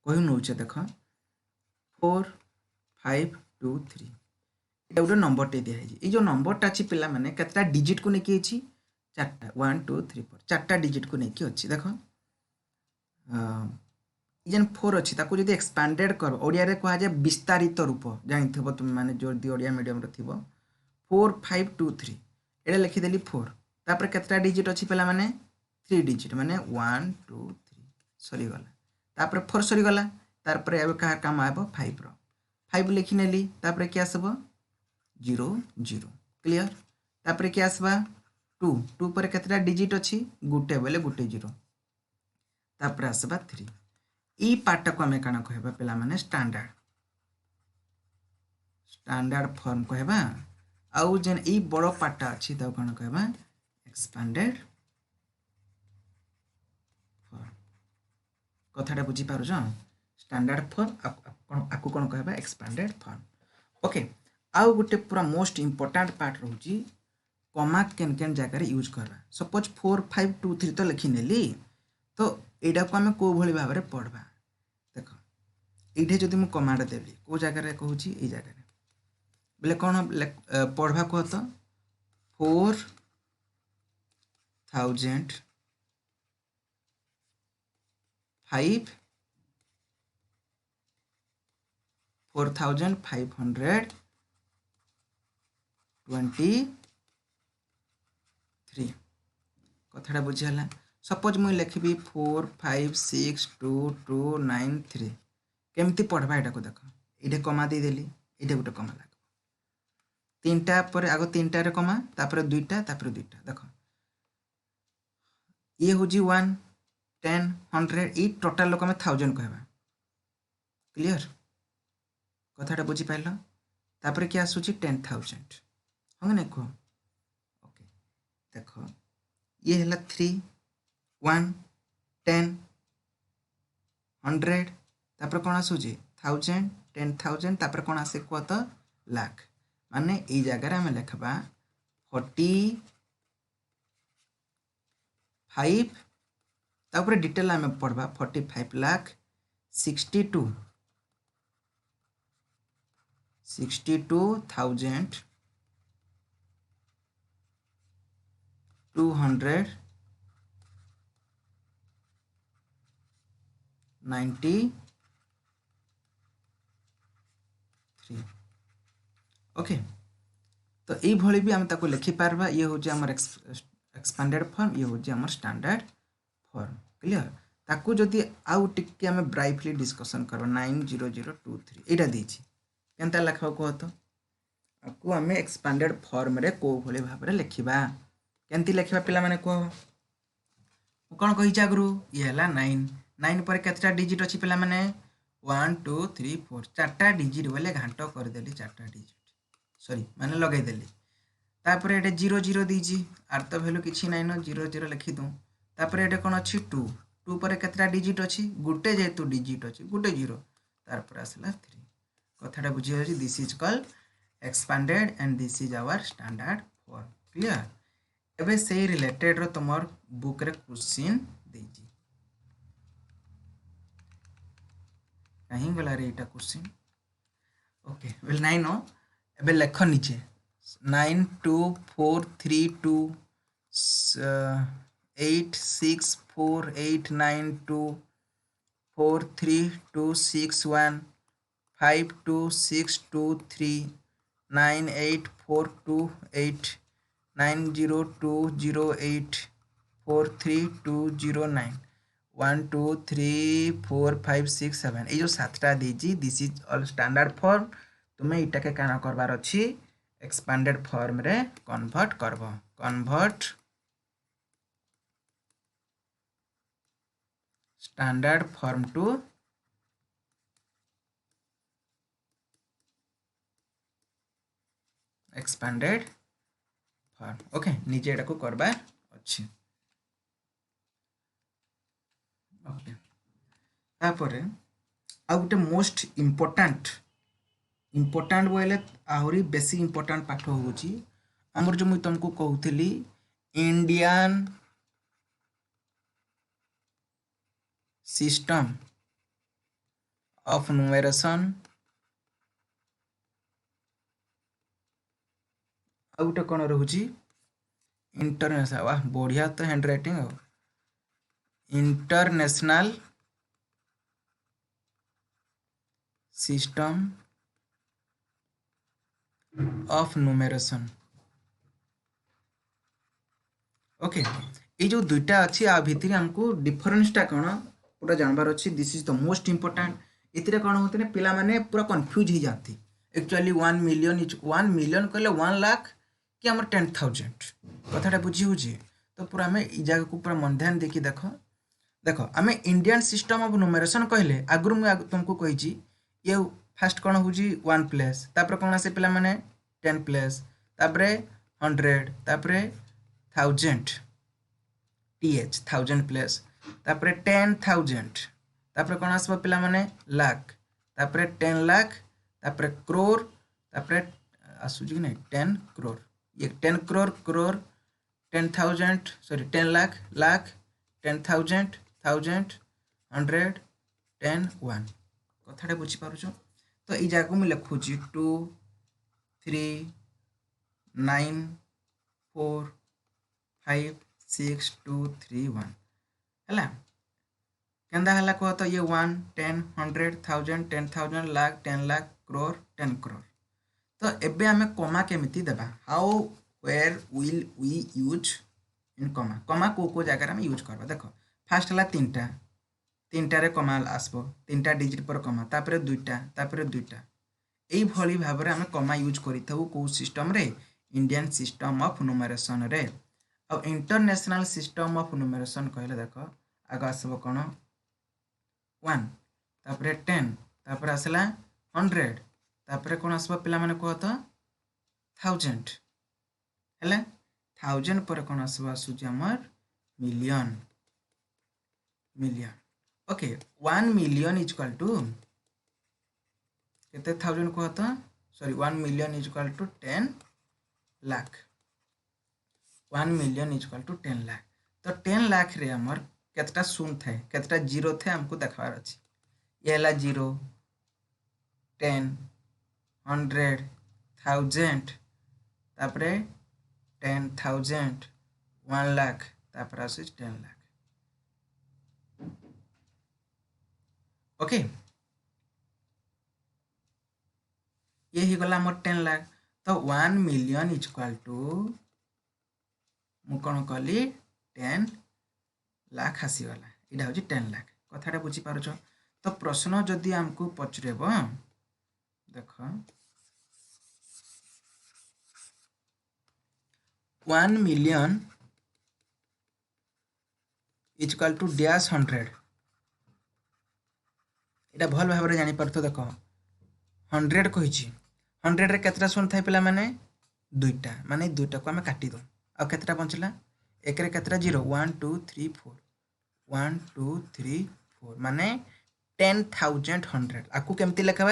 कही नौ देख 4 5 2 3 ये गोटे नंबर टे दिखाई ये जो नंबरटा अच्छी पिला माने केतटा डिजिट को लेकिन 4टा 1 2 3 4 4टा डिजिट को लेकिन अच्छी देख जेन 4 अच्छी ताको जदि एक्सपांडेड कर ओडिया रे कहा जाए विस्तारित रूप जानी थबो तुम माने जो ओडिया मीडियम रे थिबो 4 5 2 3 एडे लिखि देली 4 तापर केतटा डिजिट अच्छी पिला माने 3 डिजिट माने 1 2 3 सरी गला तापर 4 सरी गला तापर एबे का काम आबो 5 रो 5 लिखि नेली तापर के आसबो 0 0 क्लियर तापर के आसबा 2 2 पर केतटा डिजिट अच्छी गुटे बेले गुटे 0 तापर आसबा 3 ई पार्ट को आम कण कह पे स्टैंडर्ड स्टैंडर्ड फॉर्म कहबा आउ जेन ई बड़ पार्ट अच्छी कौन कहबा एक्सपांडेड फॉर्म कथाटा बुझी पारुछ स्टैंडर्ड फॉर्म आपको कौन कहबा एक्सपांडेड फॉर्म ओके आउ गोटे पूरा मोस्ट इंपोर्टेंट पार्ट रोची कमा केन केन जगह यूज करवा सपोज 4 5 2 3 तो लिखि नेली तो एटा को आम को भली भाव में पढ़वा देख ये जदि मुझे कमांड देवी कौ जगह कहूँ ये जगह बोले कौन पढ़वा कह तो 4523 कथाटा बुझीगला सपोज मुझे लिखी 4 5 6 2 2 9 3 केमती पढ़वा यहाँ को देख ये कमा देदेली ये गोटे कमा लग 3टा पर आग 3टारे कमा तापर 2टा तापर 2टा देख ये हूँ 1 10 100 ये टोटाल लोक आम 1000 कहवा क्लियर कथाटा बुझीपार तापर क्या आसूची 10,000 हाँ ना कह ओके देख ये है 3 1 10 100 तापर कौन आसूची 1000 10,000 तापर कौन आसे कह तो लाख माने ये जगह आम लिखा 45 तापर डिटेल आम पढ़वा 45 लाख 62,293 ओके तो ये भली भी आम ताको लिखि पारबा ये हूँ आमर एक्सपांडेड फॉर्म ये हूँ आमर स्टैंडर्ड फॉर्म क्लियर ताकू जदि आउ टिके आम ब्राइटली डिस्कशन करबा 90023 एटा देछि केनता लिखा कह तो आपको आम एक्सपांडेड फॉर्म रे को भली भाव में लिखा केमती लिखा पिला माने कह कौन कही आगु ये है 9 पर केतटा डिजिट अच्छी पिला माने 1 2 3 4 4टा डिजिट बोले घाट करदेली 4टा डिजिट सॉरी माने लगेदेली तापर ये 0 0 दीजी आर तो भैल्यू किसी नाइन 0 0 लिखिदूँ तापर ये कौन अच्छी 2 टू पर केतटा डिजिट अछि गुटे जेतु डिजिट अछि गुटे जीरो तार पर आसला 3 कथाटा बुझी होछि this is called expanded and this is our standard form clear एबे से रिलेटेड रो तमर बुक रे क्वेश्चन देजी कहीं गला रे एटा क्वेश्चन ओके वेल 9 नो एबे लेख नीचे 9 2 4 3 2 8 6 4 8 9 2 4 3 2 6 1 5 2 6 2 3 9 8 4 2 8 9 0 2 0 8 4 3 2 0 9 1 2 3 4 5 6 7 ये जो सातटा देजी this is all standard form तुम्हें इटा के काना करबार अछि एक्सपांडेड फॉर्म रे कन्वर्ट करबो convert standard form to expanded form okay निजे एटा को करबार अछि ओके तापरे आ गोटे मोस्ट इम्पोर्टाट बोले आहरी बेसी इम्पोर्टाट पाठ होउची हमर जो मुई तुमको कहूली इंडियन सिस्टम ऑफ न्यूमरेशन आ गोटे कौन रोची इंटरनेशनल वाह बढ़िया तो hand writing international system of numeration okay ये जो दुईटा अच्छी आ भितर हमको डिफरेंसटा कौन पूरा जानवर अच्छी this is the most important इतने कौन होते हैं पिला माने पूरा कंफ्यूज हो जाती एक्चुअली 1 मिलियन इज 1 मिलियन कहले 1 लाख कि आम 10,000 कथाटा बुझी हो तो पूरा आम इ जगह को पूरा मन ध्यान देखी देख देख आम इंडियन सिस्टम ऑफ न्यूमरेशन कहले आगु मुझे तुमको कही ये फास्ट कौन हो 1 प्लेस तापर कौन आसे पिला माने 10 प्लेस तापर 100 तापर 1000 th 1000 प्लेस तापर 10,000 तापर कौन आसबो पिला माने लाख तापर 10 लाख तापर क्रोर तापर आसुजी कि नहीं 10 करोड़ ये 10 करोड़ करोड़ 10,000 सॉरी 10 लाख लाख 10,000 1000 100 10 1 कथाटा बुझी पारुछ तो ये जगह मुझे लिखुची 2 3 9 4 5 6 2 3 1 है केंदा हला कह तो ये 1 10 100 1000 10,000 लाख 10 लाख करोड़ 10 करोड़ तो एबे आमे कमा केमिति देबा how where will we use in comma comma को जगह में यूज करबा देखो फास्ट हला तीनटा रे कमा आसबो तीनटा डिजिट पर कमा तापर दुईटा एई भली भाव रे आमे कमा यूज करिथाउ को सिस्टम रे इंडियन सिस्टम ऑफ न्यूमरेशन रे और इंटरनेशनल सिस्टम ऑफ न्यूमरेशन कहले देखो आग आसबो कोन 1 तापर 10 तापर आसला 100 तापर कौन आसबो पिला माने कह तो 1000 हैला 1000 पर कौन आसबो आसुची हमर million okay 1 million is equal to केते 1000 कह तो sorry 1 million is equal to 10 lakh 1 million is equal to 10 lakh तो 10 लाख रे हमर केतटा शून्य थे केतटा जीरो थे हमको देखबार अछि ये हला 0 10 100 1000 तापरे 10,000 1 लाख तापर आसे 10 लाख ओके ये ही गला मोर 10 लाख तो 1 मिलियन इज इक्वल टू मु कौन कली 10 लाख आसीगला यहाँ हूँ 10 लाख कथाटा बुझी पारुछ तो प्रश्न जदि आमको पचरेब देख 1 million is equal to dash 100 यहाँ भल भाव जानी पार्थ देख 100 कही 100 रे केतटा शून्य थाए पिला माने दुईटा माने दुईटा को आम काटी दो आ केतटा बंचला एक रे केतटा 0 1 2 3 4 1 2 3 4 माने 10,000 100 आपको केमती लिखा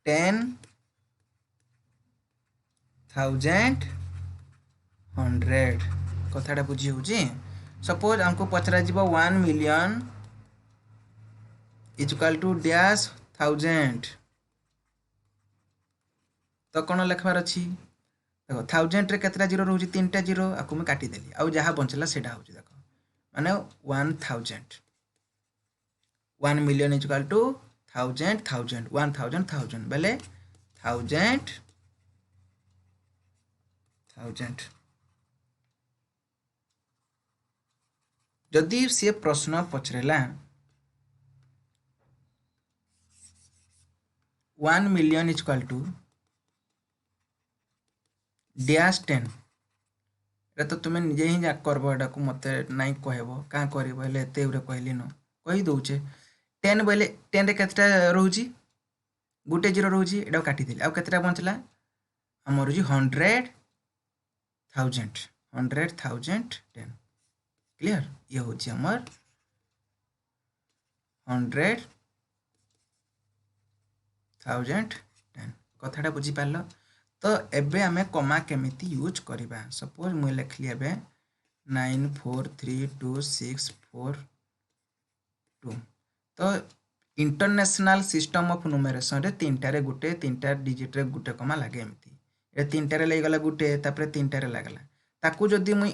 10,000 100 कथाटा बुझी होची सपोज हमको पचरा जीवो 1 मिलियन इक्वल टू डैश 1000 तो कौन लिखबार अच्छी देखो 1000 रे केतरा जीरो रोची 3टा जीरो आपको मैं काटी देली आ जहाँ बचला सेटा होची देखो माने 1000 1 मिलियन इक्वल टू 1000 1000 1000 1000 बेले 1000 1000 जदि सी प्रश्न पचरेला 1 मिलियन इक्वल टू डैश 10 रे तो तुम्हें निजे ही जा करबो एटा को मते नाइ कहबो का करबो ले एते उरे कहली न कहि दउचे 10 बोले 10 रे केतटा रहउची गुटे जीरो रहउची एटा काटी देली आ केतटा बचला हमर जी 100,000 100,000 10 क्लियर ये होची हमर 100,000 10 कथाटा बुझी पारलो तो एबे आमे कमा केमिति यूज करिबा सपोज मु लिखली एबे 943264 तो इंटरनेशनल सिस्टम ऑफ न्यूमरेशन रे तीनटा रे गुटे तीनटा डिजिट रे गुटे कमा लागे एमती ए तीनटा रे लई गला गुटे तापर तीनटा रे लागला ताकू जदी मु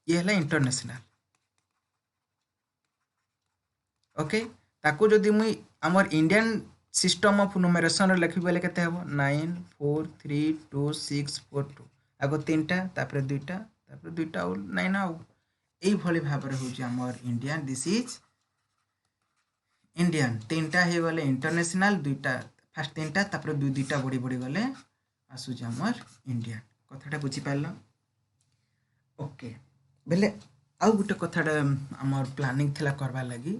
ये हला इंटरनेशनल ओके ताकू जदी मु हमर इंडियन सिस्टम ऑफ न्यूमरेशन रे लिखि बेले केते हबो 943264 आगो तीनटा तापर दुईटा और 9 आउ एई भली भाबरे होची हमर इंडियन दिस इज इंडियन तीनटा हे गले इंटरनेशनल दुईटा फास्ट तीनटा तापर दुईटा बड़ी बड़ी गले आसुची हमर इंडियन कथाटा बुझी पारलो ओके बेले आउ गुटे कथाटा हमर प्लानिंग थिला करबा लागि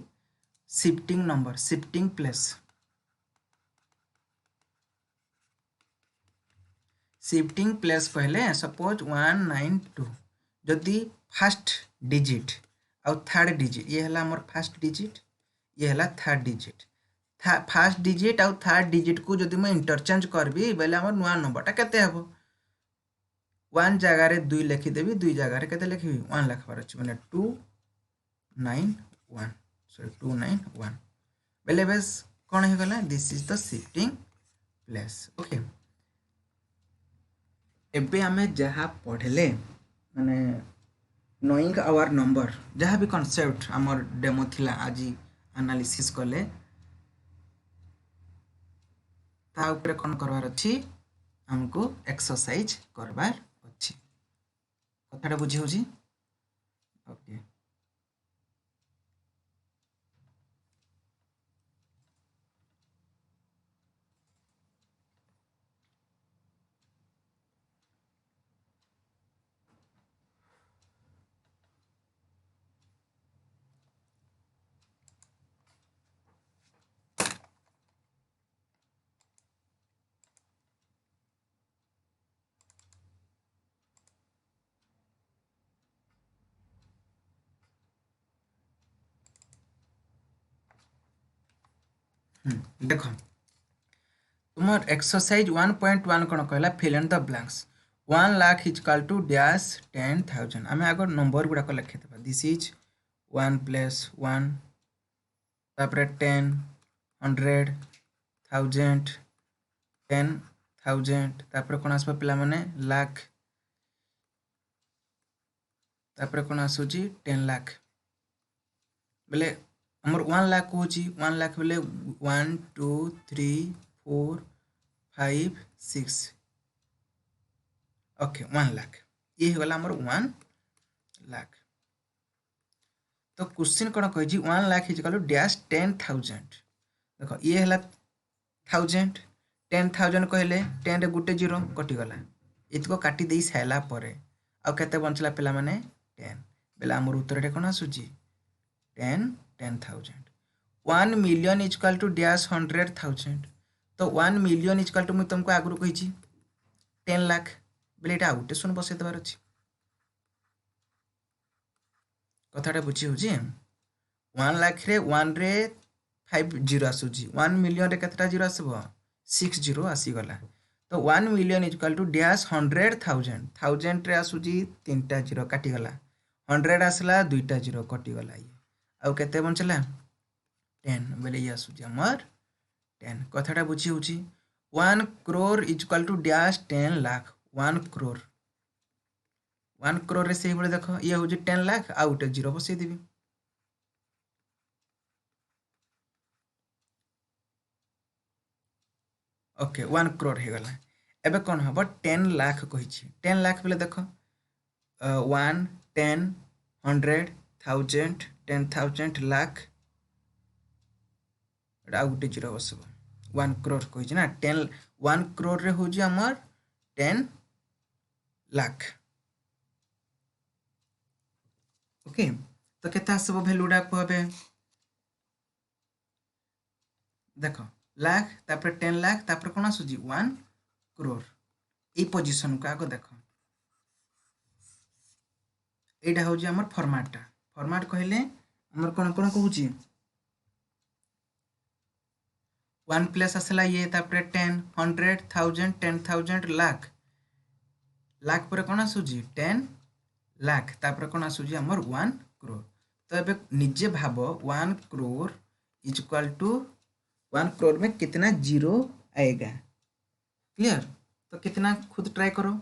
shifting number shifting place shifting place कहले सपोज 192 जदि फर्स्ट डिजिट आउ थर्ड डिजिट ये हला हमर फर्स्ट डिजिट ये हला थर्ड डिजिट फर्स्ट डिजिट आउ थर्ड डिजिट को जदि मैं इंटरचेंज करबी बेले हमर नुआ नंबरटा केते हबो 1 जगह रे 2 लिखि देबी 2 जगह रे केते लिखबी 1 लिखबार अछि माने 291 सॉरी 291 बेले बस कोन हे गला this is the shifting place okay एबे हमें जहाँ पढ़ले माने नोइंग आवर नंबर जहाँ भी कॉन्सेप्ट हमर डेमो थिला आज एनालिसिस कले ता ऊपर कोन करबार अछि हमको एक्सरसाइज करबार अछि कथाटा बुझी होजी ओके देखो तुमर एक्सरसाइज 1.1 कोन कहला fill in the blanks 1 lakh equal to dash 10,000 आमे अगर नंबर गुडा को लिखि देबा दिस इज 1 प्लस 1 तापर 10 100 1000 10,000 तापर कोन आसबा पिला माने लाख तापर कोन आसुची 10 लाख बेले हमर 1 लाख होची 1 लाख बेले 1 2 3 4 5 6 ओके 1 लाख ये होला हमर 1 लाख तो क्वेश्चन कोन कहै छी 1 लाख इक्वल टू डैश 10,000 देखो ये होला 1000 10,000 कहले 10 रे गुटे जीरो कटि गला इतको काटी देई साइला परे आ केते बंचला पिला माने 10 बेला हमर उत्तर रे कोन आसुची 10,000 1 मिलियन इक्वल टू डैश 100,000 तो 1 मिलियन इक्वल टू मैं तुमको आगु कही 10 लाख बेले एटा आउटे सुन बसै देबार अछि कथाटा बुझी होजी 1 लाख रे 1 रे 5 जीरो आसूची 1 मिलियन रे केतटा जीरो आसबो 6 जीरो आसीगला तो 1 million equal to dash 100,000 thousand रे आसूची 3टा जीरो काटिगला 100 आसला 2टा जीरो कटिगला ये आउ केते बंचला 10 बेले ये आसूची हमर 10 कथाटा बुझी होची 1 crore equal to dash 10 lakh 1 crore 1 crore रे सेही बळे देखो ये होची 10 लाख आ उटे जीरो बसै देबी ओके 1 crore हे गला एबे कोन हबो 10 लाख कहिछि 10 लाख बेले देखो 1 10 100,000 10,000 लाख आ उटे जीरो बसबो 1 crore कहिछि ना 10 1 crore रे होची हमर 10 लाख ओके तो केता आसबो वैल्यूडा कहबे देखो लाख तापर 10 लाख तापर कोन आसुजी 1 crore ए पोजीशन को आगो देखो एटा होजी हमर फॉर्मेट कहले हमर कोन कोन कहूची 1 प्लस आसला ये तापर 10 100,000 10,000 लाख लाख पर कोन आसुजी 10 लाख तापर कोन आसुजी हमर 1 crore तो एबे निजे भाबो 1 crore is equal to 1 crore में कितना जीरो आएगा क्लियर तो कितना खुद ट्राई करो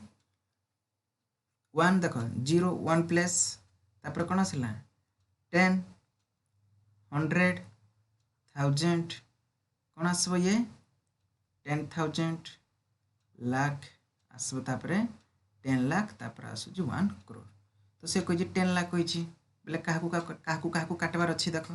1 देखो 0 1 प्लस तापर कोन आसला 10 100,000 कोन आसबो ये 10,000 लाख आसबो तापर 10 लाख तापर आसुजी 1 crore तो से कहि 10 लाख कहि बोले काहाकू काटबार अच्छी देखो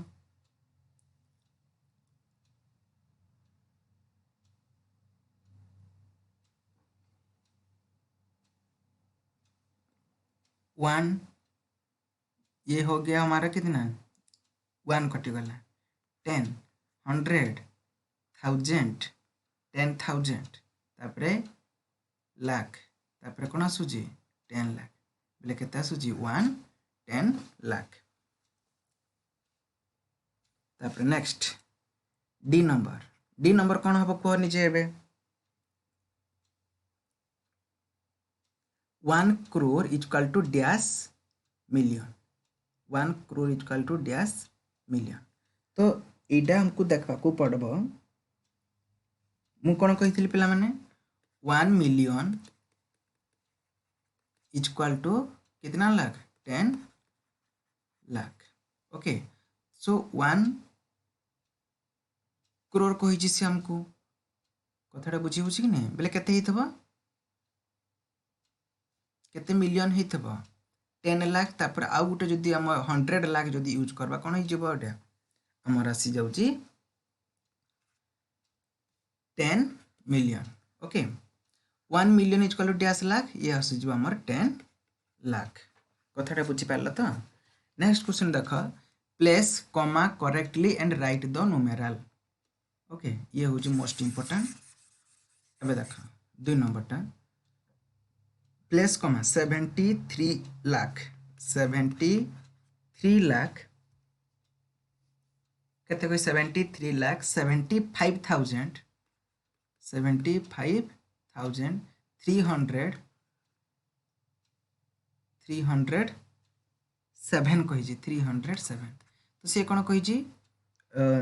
वन ये हो गया हमारा कितना 1 कटिगला 10 100,000 10,000 तापरे लाख तापरे कोन आसुजी 10 लाख बोले केते आसुजी 1 10 लाख तापरे नेक्स्ट डी नंबर कोन हबो को निजे एबे 1 crore equal to dash million 1 crore equal to dash million तो एटा हमको देखा को पड़बो मु कोन कहिथिली पिला माने 1 मिलियन इक्वल टू कितना lakh 10 lakh okay so 1 crore कहि से हमको कथाटा बुझी होछि कि नै बेले केते हिथबो केते मिलियन हिथबो 10 लाख तापर आ गुटे जदी हम 100 लाख जदी यूज करबा कोन हि जबो एटा हमर आसी जाउची 10 million okay 1 million equal to dash lakh ये आसी जबो हमर 10 लाख कथाटा बुझी पारला तो नेक्स्ट क्वेश्चन देखो place comma correctly and right the numeral okay ये होची मोस्ट इंपोर्टेंट एबे देखो 2 नंबरटा प्लेस कॉमा 73 लाख 73 लाख कहते कोई 73 लाख 75,000 75,000 307 कही 307 तो से कौन कही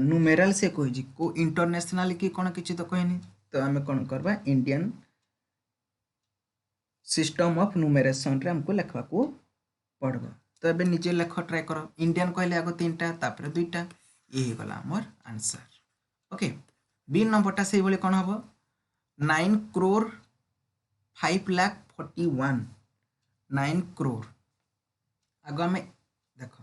न्यूमेरल से कही को इंटरनेशनल की कौन किसी तो कहनी तो आम कौन करवा इंडियन सिस्टम ऑफ न्यूमरेशन रे हमको लिखवा को पड़बो तो एबे निजे लेख ट्राई करो इंडियन कहले आगो 3टा तापर 2टा ये ही गला हमर आंसर ओके बी नंबरटा से बोले कौन हबो 9 crore 5,41 9 crore आगो हमें देखो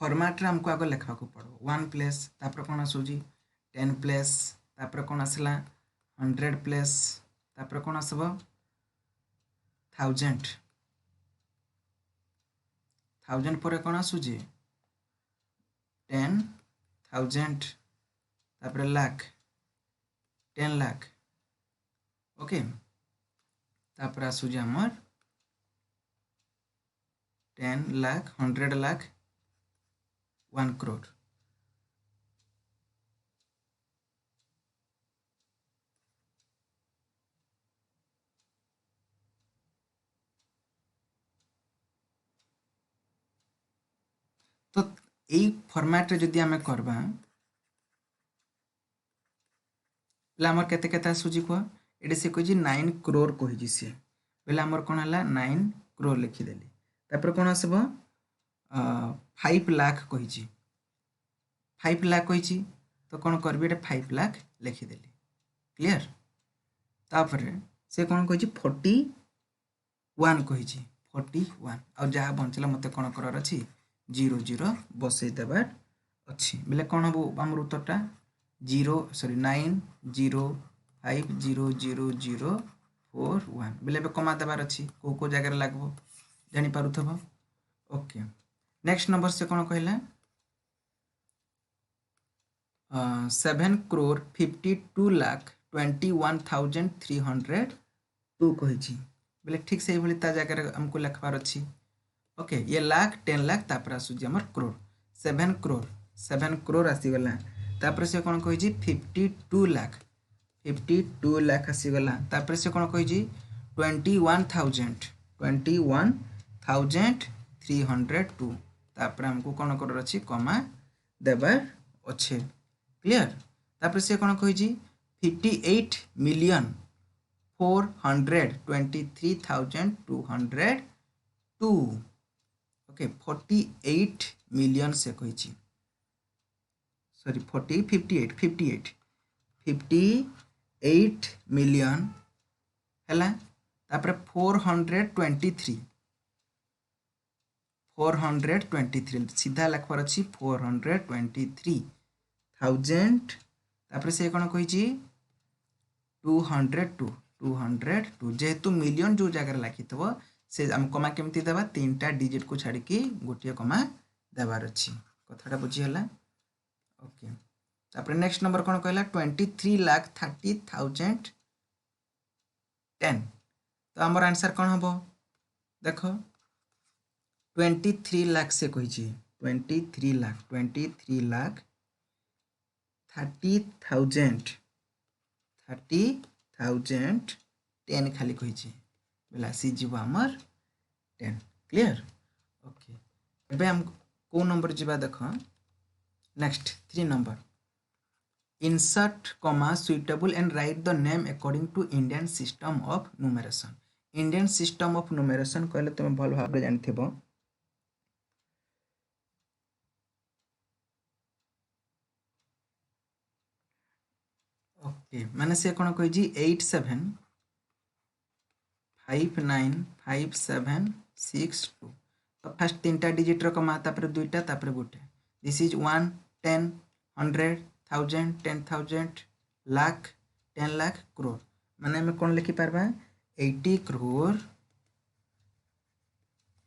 फॉर्मेट रे हमको आगो लिखवा को पड़ो 1 प्लस तापर कोन आसुजी 10 प्लस तापर कोन आसला 100 प्लस तापर कोन आसबो 1000 पर कोन आसुजी 10,000 तापर लाख 10 लाख ओके तापर आसुजी हमर 10 लाख 100 लाख 1 crore। तो यही फॉर्मेट रे जदि आमे करबा बेले आमर केते केते आसुची कह एटे से कहि 9 crore कहि से बेले आमर कोन हला 9 crore लिखि देली तापर कोन आसबो 5 लाख कहि 5 लाख कहि तो कोन करबी एटे 5 लाख लिखि देली क्लियर। तापर से कोन कहि 41 कहि 41 आ जहा बंचला मते कोन करार अछि 0 0 बसै देबार अछि बेले कोन हबो हमर उत्तरटा 9 0 5 0 0 0 4 1 बेले बे कमा देबार अछि को जगह लागबो जानि पारुथबो। ओके नेक्स्ट नंबर से कोन कहला 7 crore 52 lakh 21,302 कहि बेले ठीक से भली ता जगह हमको लिखबार अछि। ओके ये लाख 10 लाख तापर आसुजी हमर क्रोर 7 crore आसीगला तापर से कोन कहि 52 लाख आसीगला तापर से कोन कहि 21,302 तापर हमको कोन करर अछि कमा देबार अछि क्लियर। तापर से कोन कहि 58,423,202 ओके 48 मिलियन से कहि सॉरी 58 मिलियन हैला तापर 423 सीधा लिखबार अछि 423,000 तापर से कोन कहि 202 जेहेतु मिलियन जो जगह लिखिथबो से हम कमा केमती देबा तीनटा डिजिट को छाड़ी की गोटिया कमा देबार अछि कथाटा बुझी हला। ओके तापर नेक्स्ट नंबर कोन कहला 23,30,010 तो हमर आंसर कोन हबो देखो 23 लाख से कहि 23 लाख 30,000 10 खाली कहि बेला सी जीव हमर 10 क्लियर। ओके एबे हम को नंबर जीवा देखो next 3 number insert comma suitable and write the name according to Indian system of numeration। Indian system of numeration कहले तुम भल भाबरे जानथिबो ओके माने से कोन कहि 87595762 तो फर्स्ट तीनटा डिजिट रो कमा तापर दुईटा तापर गोटे दिस इज 1 10 100 1000 10,000 लाख 10 लाख क्रोर माने हम कोन लिखि पारबा 80 crore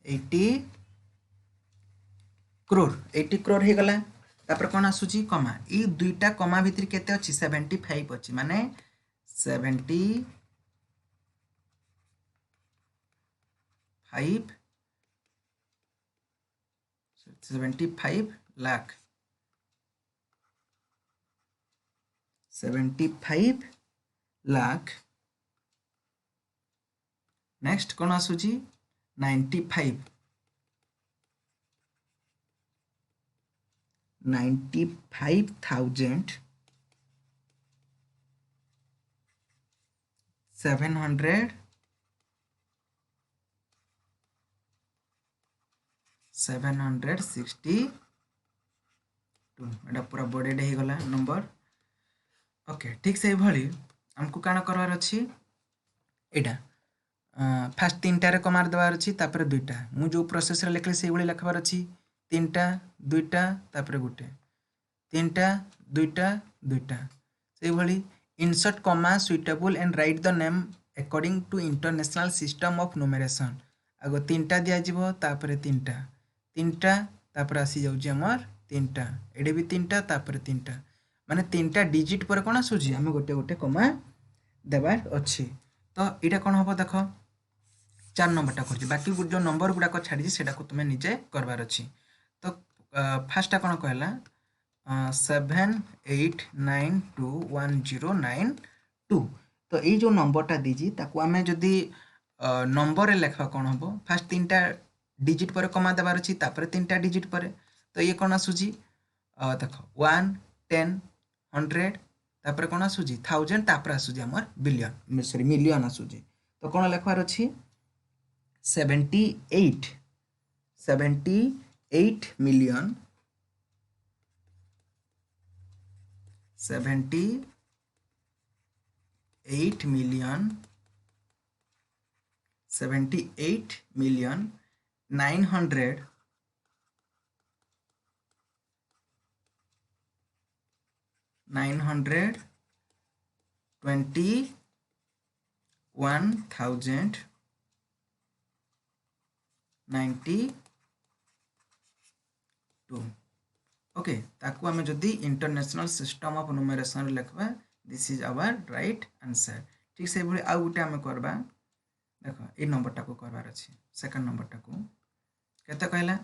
80 crore हे गला तापर कोन आसुची कमा ई दुईटा कमा भितर केते अछि 75 अछि माने 75 लाख 75 लाख नेक्स्ट कोन आसुची 95,700 762 एटा पूरा बड़ेड हे गला नंबर। ओके ठीक से भली हमको काना करवार अछि एटा फास्ट तीनटा रे कमार देवार अछि तापर दुईटा मु जो प्रोसेस रे लिखले से भली लिखबार अछि तीनटा दुईटा तापर गुटे तीनटा दुईटा से भली insert comma suitable and write the name according to international system of numeration आगो तीनटा दिया जिवो तापर तीनटा तापर आसी जाउ जे हमर तीनटा एडे भी तीनटा तापर तीनटा माने तीनटा डिजिट पर कोन आसुजी हम गोटे गोटे कमा देबार अछि तो एटा कोन हबो देखो 4 नंबरटा करछि बाकी जो नंबर गुडा को छाडी सेटा को तुमे निजे करबार अछि तो फार्स्टा कौन कहला 78921092 तो ये जो नंबरटा दीजी ताकू आमे जदि नंबर रे लेखा कौन हम फास्ट 3टा डिजिट पर कमा देवार अच्छी तापर 3टा डिजिट पर तो ये कौन आसूजी देख 1 10 100 तापर कौन आसूजी 1000 तापर आसूजी हमर बिलियन सॉरी मिलियन आसूजी तो कौन लेखबार अच्छी 78 मिलियन 78 मिलियन 78 मिलियन 921,092 ओके ताकू आमे जदि इंटरनेशनल सिस्टम ऑफ न्यूमरेशन लिखबा this is our right answer ठीक से भली आ गुटे आमे करबा देखो ए नंबर टाको करबार अछि सेकंड नंबर टाको केते कहला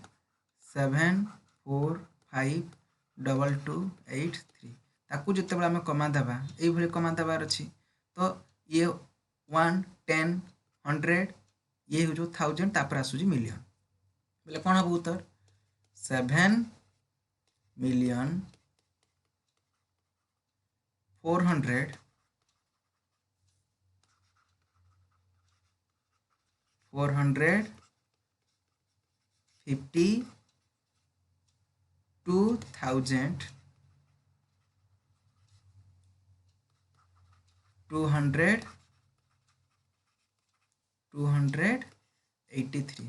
745228 ताकू जते बेला आमे कमा देबा ए भली कमा देबार अछि तो ये 1 10 100 ये हो जो 1000 तापर आसुजी मिलियन बोले कोन हबो उत्तर 7 मिलियन 452,283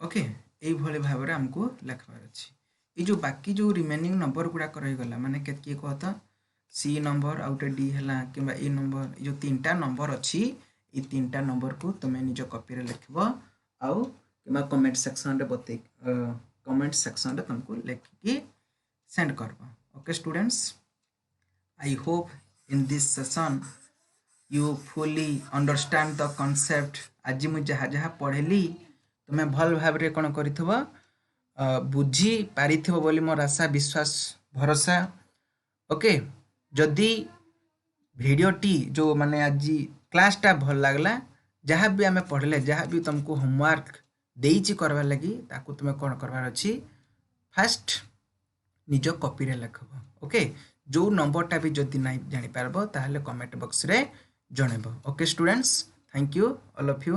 ओके ये भाव में आमको लिखबार अच्छी ये जो बाकी जो रिमेनिंग नंबर गुड़ाक रहीगला माने किए कहता सी नंबर आउटे डी है कि ए नंबर जो 3टा नंबर अच्छी ये 3टा नंबर को तुम्हें निज कॉपी रे लिखब आउ कि कमेंट सेक्शन रे बते कमेंट सेक्शन रे तुमको लिखिकी सेंड करब okay students I hope in this session you fully understand the concept आज मुझे जहाँ जहाँ पढ़ेली तुम्हें भल भाव रे कौन कर बुझी पारि बोली मोर आशा विश्वास भरोसा ओके जदि भिडियोटी जो माने आज क्लासटा भल लगला जहाँ भी आम पढ़ले जहाँ भी तुमको होमवर्क देइछि करवा लगी ताकू तुम्हें कौन करवार अच्छी फास्ट निज कॉपी रे लिखब ओके जो नंबरटा भी जदि नहीं जानी पारबो ताहले कमेंट बॉक्स रे जणेबो okay students thank you all of you.